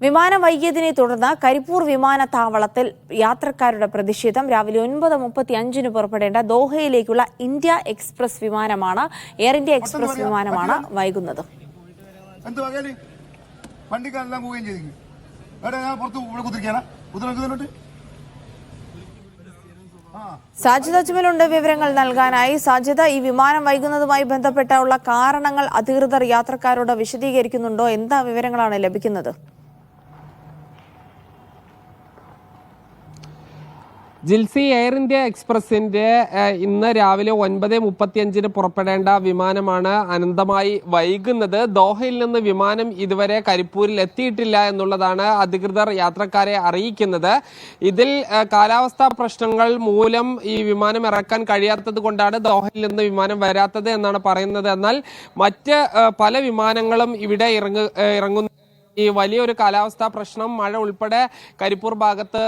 വിമാനം വൈകിയതിനെ തുടർന്ന് കരിപ്പൂർ വിമാനത്താവളത്തിൽ യാത്രക്കാരുടെ പ്രതിഷേധം. രാവിലെ 9:35 പുറപ്പെടേണ്ട ദോഹയിലേക്കുള്ള ഇന്ത്യ എക്സ്പ്രസ് വിമാനമാണ് എയർ ഇന്ത്യ എക്സ്പ്രസ് വിമാനമാണ് വൈകുന്നത്. സാജിദ അജ്മലുണ്ട് വിവരങ്ങൾ നൽകാനായി. സാജിദ, ഈ വിമാനം വൈകുന്നതുമായി ബന്ധപ്പെട്ടുള്ള കാരണങ്ങൾ അധികൃതർ യാത്രക്കാരോട് വിശദീകരിക്കുന്നുണ്ടോ? എന്താ വിവരങ്ങളാണ് ലഭിക്കുന്നത്? ജിൽസി, എയർ ഇന്ത്യ എക്സ്പ്രസിന്റെ ഇന്ന് രാവിലെ 9:35 പുറപ്പെടേണ്ട വിമാനമാണ് അനന്തമായി വൈകുന്നത്. ദോഹയിൽ നിന്ന് വിമാനം ഇതുവരെ കരിപ്പൂരിൽ എത്തിയിട്ടില്ല എന്നുള്ളതാണ് അധികൃതർ യാത്രക്കാരെ അറിയിക്കുന്നത്. ഇതിൽ കാലാവസ്ഥാ പ്രശ്നങ്ങൾ മൂലം ഈ വിമാനം ഇറക്കാൻ കഴിയാത്തത് കൊണ്ടാണ് ദോഹയിൽ നിന്ന് വിമാനം വരാത്തത് എന്നാണ് പറയുന്നത്. എന്നാൽ മറ്റ് പല വിമാനങ്ങളും ഇവിടെ ഇറങ്ങുന്നു. ഈ വലിയൊരു കാലാവസ്ഥാ പ്രശ്നം, മഴ ഉൾപ്പെടെ കരിപ്പൂർ ഭാഗത്ത്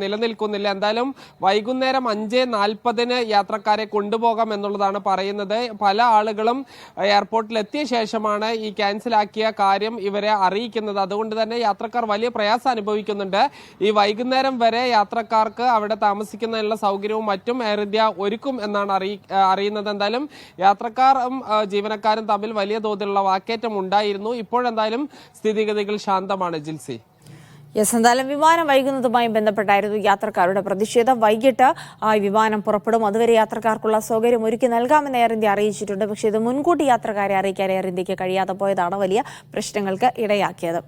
നിലനിൽക്കുന്നില്ല. എന്തായാലും വൈകുന്നേരം 5:40 യാത്രക്കാരെ കൊണ്ടുപോകാം എന്നുള്ളതാണ് പറയുന്നത്. പല ആളുകളും എയർപോർട്ടിൽ എത്തിയ ശേഷമാണ് ഈ ക്യാൻസലാക്കിയ കാര്യം ഇവരെ അറിയിക്കുന്നത്. അതുകൊണ്ട് തന്നെ യാത്രക്കാർ വലിയ പ്രയാസം അനുഭവിക്കുന്നുണ്ട്. ഈ വൈകുന്നേരം വരെ യാത്രക്കാർക്ക് അവിടെ താമസിക്കുന്നതിനുള്ള സൗകര്യവും മറ്റും എയർ ഇന്ത്യ ഒരുക്കും എന്നാണ് അറിയുന്നത്. എന്തായാലും യാത്രക്കാരും ജീവനക്കാരും തമ്മിൽ വലിയ തോതിലുള്ള വാക്കേറ്റം ഉണ്ടായിരുന്നു. ഇപ്പോഴെന്തായാലും സ്ഥിതിഗതികൾ ശാന്തമാണ്. ജിൽസി, എന്തായാലും വിമാനം വൈകുന്നതുമായി ബന്ധപ്പെട്ടായിരുന്നു യാത്രക്കാരുടെ പ്രതിഷേധം. വൈകിട്ട് വിമാനം പുറപ്പെടും. അതുവരെ യാത്രക്കാർക്കുള്ള സൗകര്യം ഒരുക്കി നൽകാമെന്ന് എയർ ഇന്ത്യ അറിയിച്ചിട്ടുണ്ട്. പക്ഷേ ഇത് മുൻകൂട്ടി യാത്രക്കാരെ അറിയിക്കാൻ എയർ ഇന്ത്യക്ക് കഴിയാതെ പോയതാണ് വലിയ പ്രശ്നങ്ങൾക്ക് ഇടയാക്കിയത്.